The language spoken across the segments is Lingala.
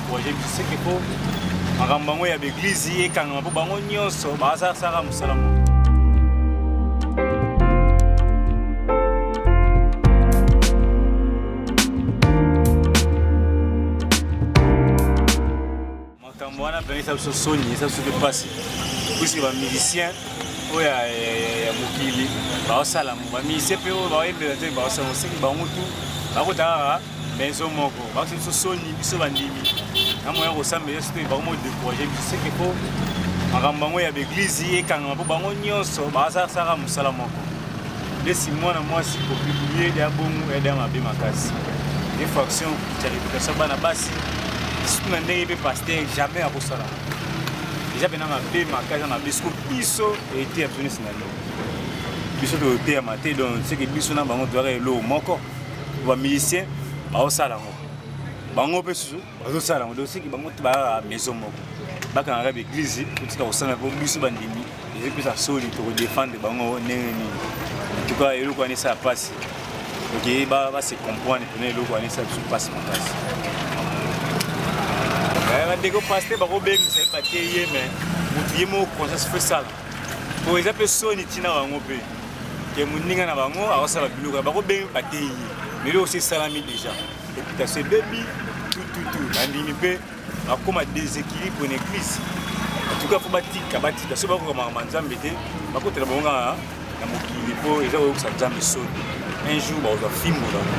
décourager je sais qu'il faut makambo ya l'église ekanga po bango nyonso basala musala moko. Makambo wana penisa biso soni esa biso pasi puisque ba musicien oya ya mokili basala ba musicien pe oyo baembela te basala oseki bango tu bakotaka maison moko bakisi biso soni biso bandimi na moya kosambela soki bango décourager biso seki po makambo bango ya l'église ekanga po bango nyonso basala musala moko lesi mwana mwasi kopublier ya bongo eda mabe makasi infraction ya réputation bana basi surtout na ndenge pe pasteur jamais akosala déjà pena mabe makasi na biso biso ete ya business na lo biso to te ya maté donc c'est que biso na bango doit elo moko ba musicien baosala ngo bango pe susu bazosala ngo donc c'est que bango ba maison moko baka na l'église tout kosala po biso bandimi et puis ça soli to défendre bango ndenge ni en tout cas elo ko anisa passe ok ba se comprendre pena elo ko anisa biso passe makasi bandeko pasteur bakobengisa ye bate ye me motu ye moko conscience fe sala po eza mpe soni ntina bango mpe ke moninga na bango akosala biloko bakobengi bate ye mais lelo osi esalami déjà réputation ebebi tututu bandimi mpe bakóma déséquilibre na église en tout cas fo batika so bakokamaka nzambe te bakotela bango kaka na mokili mpo eza koyokisa nzambe soni un jour bakozwa fimbo bango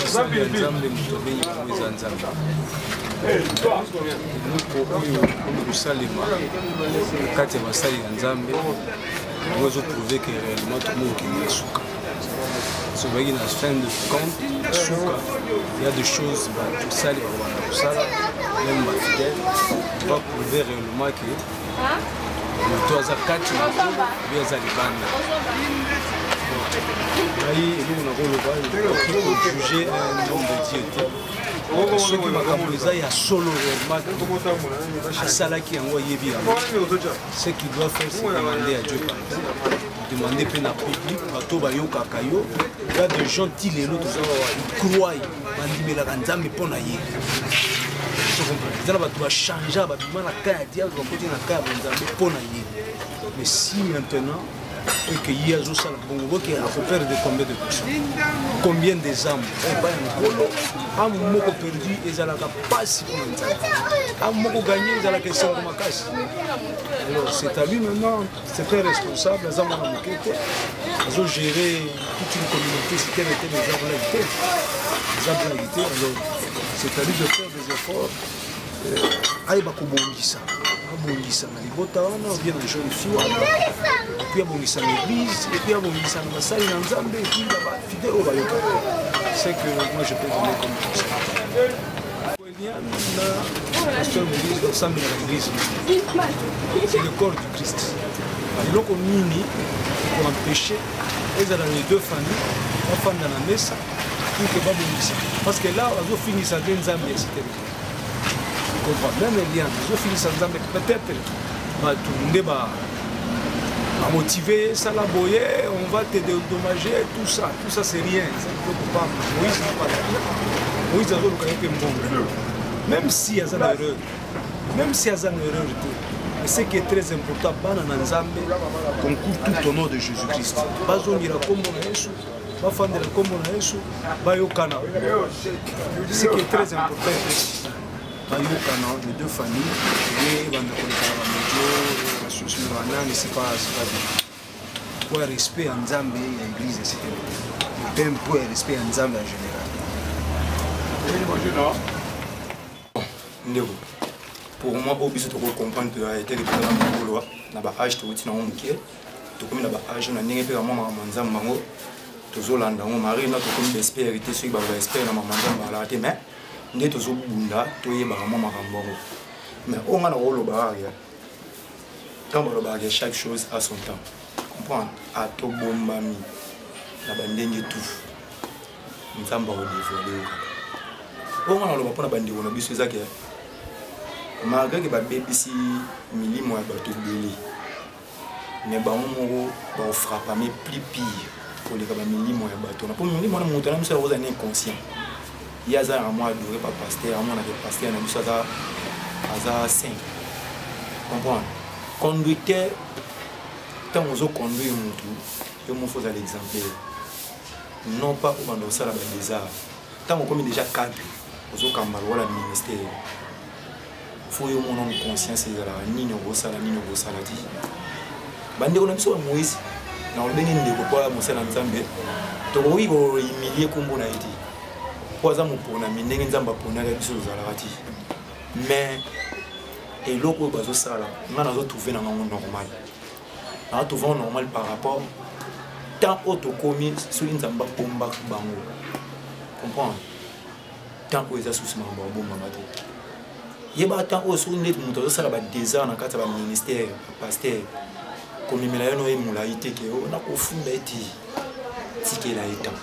nzambe mutobenyi kumweza nzambe moko oyo kosalema kati ya basali ya nzambe yango ezoprouve ke réellement tomokokende suka so bayaki na fin de compte suka ya de choses basali bakobanda kosala même bafidèle va prouve réellement ke moto aza kati na oyo aza libanda juger un homme de Dieu soki makambo eza ya solo asalaki yango ayebi yango ce qui doit faire c'est demander à Dieu pardon demander mpe na public bato bayokaka yo ya de gens ti lelo croy bandimelaka nzambe mpo na ye eza na bato bachangea babima na ka ya diable bakoti na ka ya banzambe mpo na ye mais si maintenant et que Yazo Sala Bongo qui a fait de combien de personnes, combien des âmes, et pas un golo, un mot perdu, et ça n'a pas si un mot gagné, ils ont la question de ma casse. Alors c'est à lui maintenant, c'est très responsable, les âmes ont ils ont géré toute une communauté, c'était les âmes alors c'est à lui de faire des efforts. Aïe bakobongisa abongisa na libota wana bien na jeune fille wana et puis abongisa l'église et puis abongisa na basali na nzambe et puis ba fidèle au bayoka c'est que moi je peux donner comme conseil na pasteur l'église ensemble na l'église c'est le corps du Christ eloko nini pour empêcher ezala les deux familles bafanda na mesa pour que babongisa parce que là azofinisa te nzambe ya cité même les liens, je finis sans âme, peut-être motiver, ça la boyer, on va te dédommager, tout ça c'est rien, ça ne peut pas. Moïse n'a pas d'air. Moïse a dit que bon. Même s'il y a une erreur, ce qui est très important, concourt tout au nom de Jésus-Christ. Ce qui est très important, les deux familles, c'est pas pour respect en Zambie et l'église, c'est un pour respect en Zambie en général. Pour moi, au besoin de comprendre que la été depuis la loi, na ba âge to tina on qui to comme na ba âge na ninge pe maman manzam mango to zolanda on mari na to comme d'espérité sur ba espère na manzam ba la te mais ndé to zo bunda to ye ba maman makambo mais on a na rolo ba ya quand ba ba chaque chose à son temps comprendre à to bombami na ba ndenge tout nzamba o dévoiler on a lo ba pona bandi on a biso ezaki malgré que babebisi milimo ya bato belé mais bango moko ba frappe mais plus pire pour les milimo ya bato na pour milimo na moto na miso roza inconscient il y a un mois adoré par pasteur, un mois avec pasteur, on a vu ça à 5. Comprendre? Conducteur, tant qu'on conduit mon tout, il me faut l'exemplaire. Non pas pour dans ça des arts. Tant qu'on commet déjà cadre, aux autres camarades du ministère. Il faut que mon ait conscience de la ni au salaire ni au salaire. Bande on a besoin de Moïse. Dans le bénin de quoi mon salaire en Zambie. Donc oui, on humilier comme on a été. Pour ça, on a mis des gens pour nous réussir aux salariés. Mais et l'autre bazo ça là, on a trouvé dans un monde normal. On a trouvé normal par rapport tant autocommis sur une zamba bomba bango. Comprends? Tant que les associations bomba bomba. Il y a tant que sur une lettre nous ça là des ans dans cadre du ministère pasteur comme il me l'a nommé moulaïté que on a au fond d'être ticket là étant.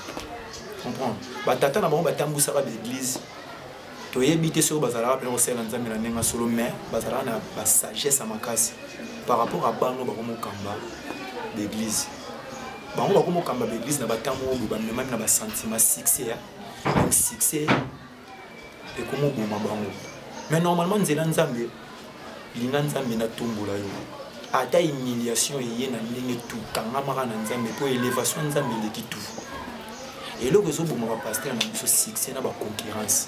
Comprends? Bah tata na bon ba tambu ça l'église. To yebite sur bazala pe osela nzambe na nenga solo mais bazala na ba sagesse makasi par rapport à bango ba komo kamba l'église. Bango ba komo kamba l'église na batango ba même na ba sentiment succès donc succès et comment boma bango. Mais normalement nzela nzambe linga nzambe na tombola yo. Ata humiliation yé na ndenge tout kanga mara na nzambe pour élévation nzambe leki tout. Et là que zo boma ba pasteur na biso succès na ba concurrence.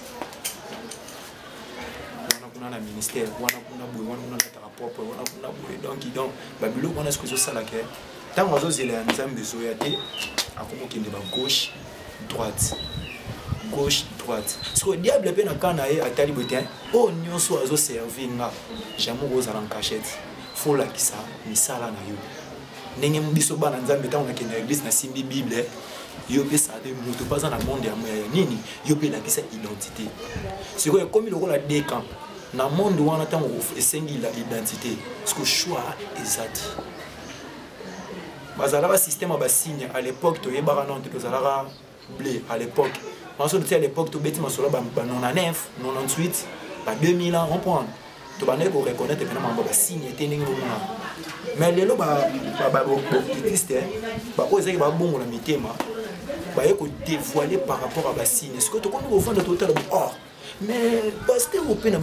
Wana ministère, wana kuna boy, wana kuna rapport, wana kuna boy. Donc babilo wana ce que ça là que tant ozo zela nzambe zo ya te akomo kende ba gauche droite. Gauche droite. Ce que diable pe na kana ye atali botin, oh nyonso azo servir nga. Jamais oza en cachette. Faut la kisa misala na yo. Ndenge mbiso bana nzambe tant on kende église na simbi bible. Yo pe ça de moto pas dans le monde ya nini, yo pe la kisa identité. C'est que comme il aura la décamp dans le monde où on attend l'identité, ce que choix exact. Bazala système à signe à l'époque, tu es baranon, tu es blé à l'époque. À l'époque, tu es bêtiment sur la 99, 98, 2000 ans, on prend. Tu vas reconnaître que les signes étaient nés. Mais les gens qui ont bon la mitema, dévoiler par rapport à la signe. Ce que tu connais au fond de total. Mais parce que vous pouvez faire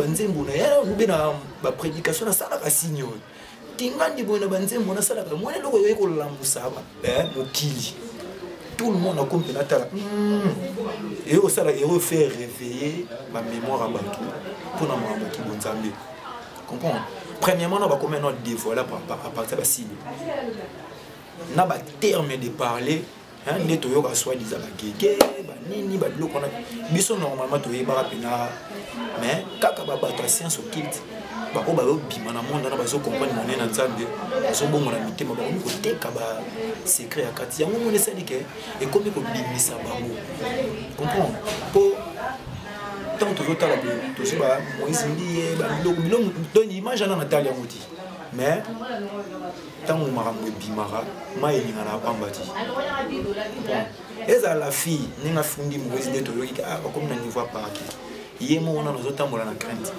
une prédication à ça, la signe. Tingandi bona banzembo na sala moi le ko yeko lambusa ba mokili tout le monde a compris la tala et au sala et refaire réveiller ma mémoire à bantu pour na mamba ki bonzambe comprends premièrement on va comment on dévoiler à partir de signe na ba terme de parler hein ne to yoka soit disant ba gege ba nini ba biloko na biso normalement to yeba pena mais kaka ba ba science occulte ba ko ba bima na monde na ba zo comprendre mon na nzambe zo bongo na mitema ba ko teka ba secret ya kati yango mo nesali ke et comme ko bimisa bango comprends po tant to zota la to se ba Moïse ndiye ba biloko donc image na Natalia moti mais tant on m'a bimara ma elinga na pambati eza la fille ninga fundi Moïse de to yoki comme na niveau paraki yemo on a nos otambola na crainte.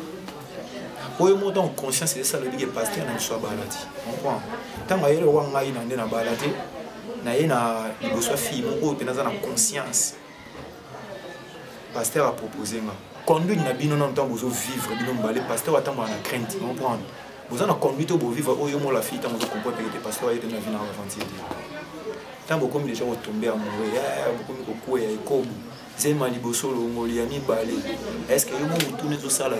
Pour moi, dans conscience, c'est ça le dit que pasteur n'a pas baladé. On comprend. Tant que le roi n'a pas baladé, n'a pas fille, mon gars, dans la conscience. Pasteur a proposé moi. Conduit n'a pas non temps vous vivre, non balé. Pasteur a tant la crainte. On comprend. Vous en a conduit pour vivre. Oh yo la fille, tant vous comprenez que pasteur a été dans la vie dans l'aventure. Tant beaucoup les gens tombés à mourir, beaucoup de coups et comme Zema liboso lo ngoliani balé. Est-ce que vous tournez tout ça là?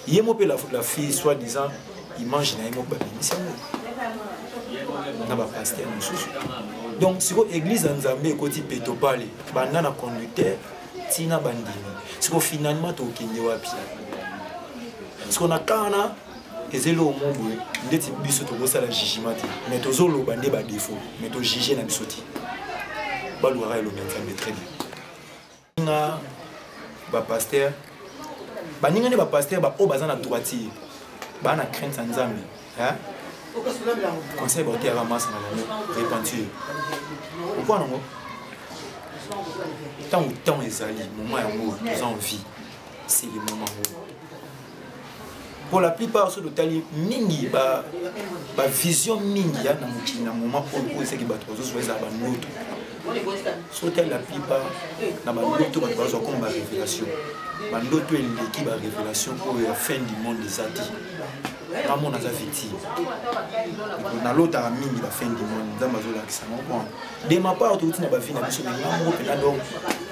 Il y a la fille, soi-disant, il mange dans un pasteur. Donc, si l'église en Zambie, côté Pétopale, banana conducteur, tina bandini. Si finalement, tu as wapi. Si on a kana, et le mot, il est biso to la jugement. Mais tu as le bandé ba défaut, mais tu juger na bisoti. Balouara le même très bien. Ba pasteur. Baninga ne ba pasteur ba o bazana droitier ba na crainte nzambe hein conseil ba te ramasse na repentir pourquoi non tant ezali moment yango nous en vie c'est le moment pour la plupart sur le tali mingi ba vision mingi ya na mokili na moment pour c'est que ba tozo soit za ba noto Sauter la plupart dans ma ndoto comme ma révélation. Ma ndoto est l'équipe à révélation pour la fin du monde des atis. Dans mon azaviti. Dans l'autre ami la fin du monde dans ma zone l'accent. De ma part tout na ba vie na biso na donc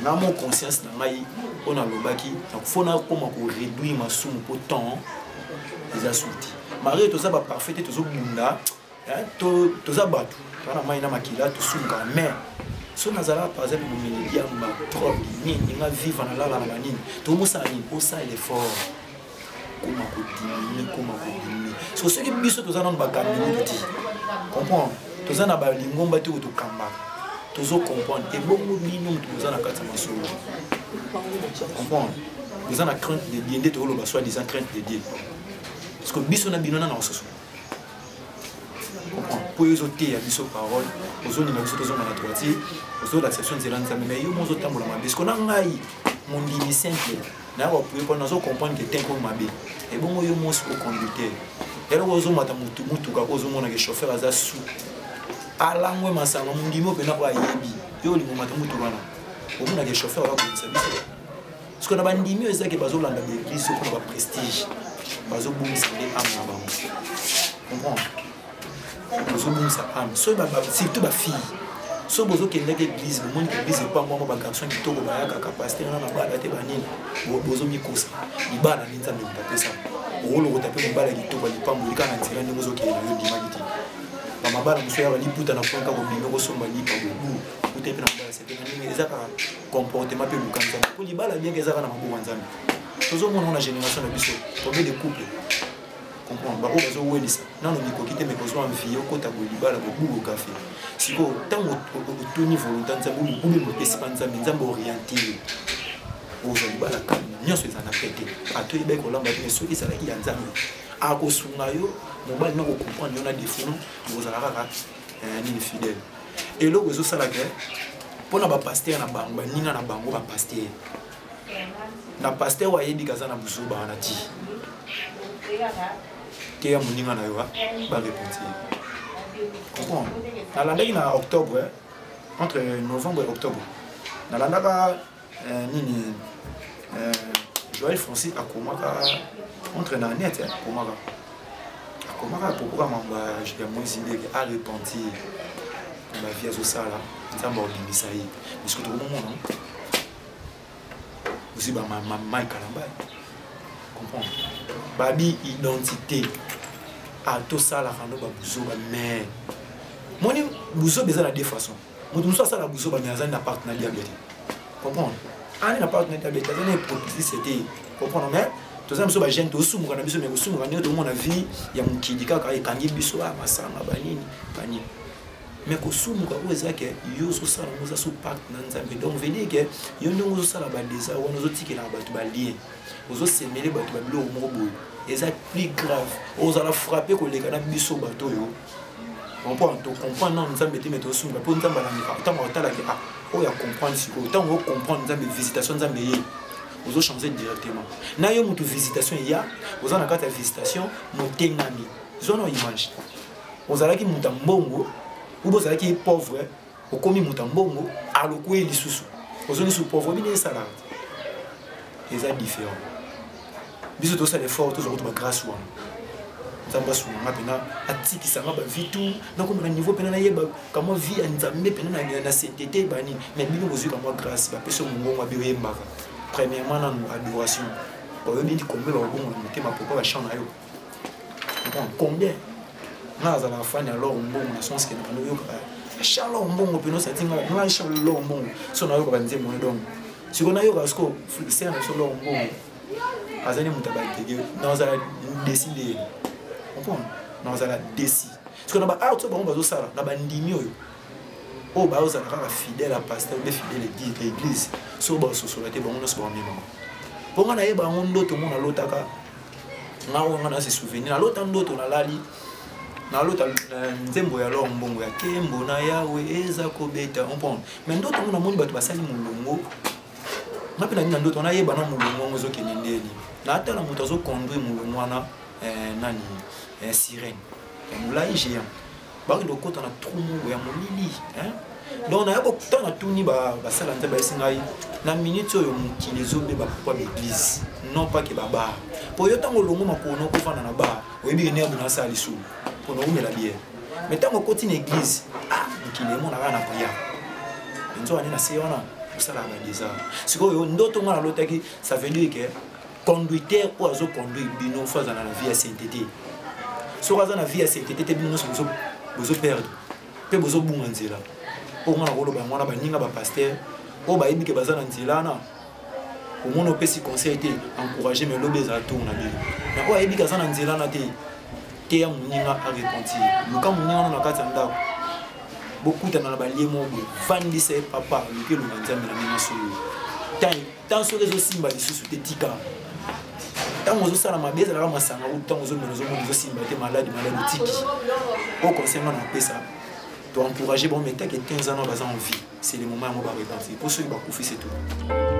na mon conscience na mai on a lobaki donc faut na comment ko réduire ma somme pour temps les assuti. Marie to ça ba parfait to zo bunda to za batu. Wana mai na makila to sunga mais so nazala par exemple mon média ma trop ni nga vivre na la manine to mo sa ni au ça l'effort comment diminuer so ce qui biso to za na ba gambi ti comprends to za na ba lingomba to kamba to zo comprendre et bongo bino to za na kata masolo comprends to za na crainte de Dieu to lo ba soit disant crainte de Dieu parce que biso na bino na soso pour les autres, il y a des paroles, aux autres, il y a des droitiers, aux autres, l'acception de l'État, mais il y a des autres, parce qu'on a mon limite simple, nous pouvons comprendre que c'est un peu mabé. Et bon, il y a des conducteurs. Et là, aux autres, les chauffeurs, ils ont sous. À la moi, je suis mon limite, je suis un peu de les chauffeurs, parce qu'on a des limite, c'est que les gens l'église, ils ont prestige. Ils ont comprends? Surtout ma fille. Si vous avez une église, vous avez une église, vous avez un garçon qui est en capacité, vous avez un micro. Vous avez un micro. Vous avez un micro. Comprendre ba ozo welisa na no mikokite me kozwa mvie okota bolibala bobugo café siko tango otoni volonté nzambo bube mopesi nzambo nzambo orienté ozo libala kan nyoso ezana pete ato ibe ko lamba te soki sala ki nzambo akosunga yo mobali na ko comprendre yo na défaut ozo la kaka ni fidèle et lo ozo sala ke pona ba pasteur na bango ba ninga na bango ba pasteur na pasteur wa yebi kazana buzuba na ti qui est mon ninga na yo ba répondre comprends na landaki na octobre entre novembre et octobre na landaka nini Joël Francis akomaka entre na net akomaka pourquoi mamba je moins idée à repentir ma vie à ça là nzamba olimisa yi parce que tout le monde aussi ba ma kalamba comprends babi identité à tout ça la rando ba buzo ba mais moni buzo besoin de deux façons mutu ça la buzo ba miazani na partenariat bien comprendre ani na partenariat bien ça n'est propicité comprendre mais tout ça ba jeune to sumu kana biso mais sumu kana to mona vie ya mukidika ka ekangi biso ba masanga banini banini mais ko sumu ka oza ke yo so sala moza so partenaire nzambe donc venir que yo ndongo so sala ba desa wana zo tikela ba to ba lié ozo semele ba to ba bilo mo boy et plus grave aux la frapper que les gars biso bateau yo on peut comprendre non nzambe te mettre sous pour nzamba la tant otala que ah o ya comprendre si autant on comprendre nzambe visitation nzambe ye aux changer directement na yo mutu visitation ya aux na carte visitation motengami zono image aux ala ki mutambongo ou aux ala ki pauvre au komi mutambongo aloko elisusu aux oni sous pauvre bien ça là et ça différent biso to ça l'effort to zo to grâce wa nzamba su mapena atiki sanga ba vitu na ko na niveau pena na yeba kama vie nzambe pena na sainteté bani mais bino bozu kama grâce ba peso mungongo ba yemba premièrement na adoration ba yo bindi kombe ba bongo na tema poko ba chant na yo combien na za la fanya alors mbongo na sens que na yo ka chalo mbongo pena ça tinga na chalo mbongo so na yo ba nzembo donc si on a yo parce que c'est un solo mbongo azali mutabaki dans la décider comprendre dans la décider parce que na ba auto ba on bazo sala na ba ndimi oyo o ba oza ka fidèle à pasteur be fidèle l'église so ba so solate ba on se ba mema ponga na yeba on ndoto mona lotaka na o ngana se souvenir na lota ndoto na lali na lota nzembo ya lo mbongo ya kembo na yawe eza kobeta comprendre mais ndoto mona moni bato basali mulongo na pena nina ndoto na yeba na mulongo ngozo kenendeli na ata na moto azo conduire mulongo wana nani sirène mulai géant bari lokota na trou ya molili hein donc na yako tant na tuni ba sala nzambe esingai na minute oyo mukili zobe ba papa l'église non pas que baba pour yo tango longo makono ko fana na ba oyebi ene abuna sala lisu pour no umela bien mais tango continue église mukili mo na kana priya nzo ani na seona sala ba déjà siko yo ndoto ngana lotaki ça veut dire que conducteur ou azo conduire bino faza na vie à sainteté so kaza na vie à sainteté te bino so bozo perdre pe bozo bunga nzela o ngana ko lo ba mwana ba ninga ba pasteur o ba yebi ke baza na nzela na au moins on peut se conseiller encourager mais l'obé za tourna bien mais o yebi kaza na nzela na te ya muninga a repentir luka muninga na kati ndako beaucoup dans la balie mo bo fandi se papa luke lu nzambe na mina so tant sur les simba lisusu te tika tant ozo sala mabeza la masanga ou tant ozo mezo mo simba te malade tiki au conseil na pesa to encourager bon mais tant que 15 ans baza en vie c'est le moment où on va repentir pour ceux qui va couper c'est tout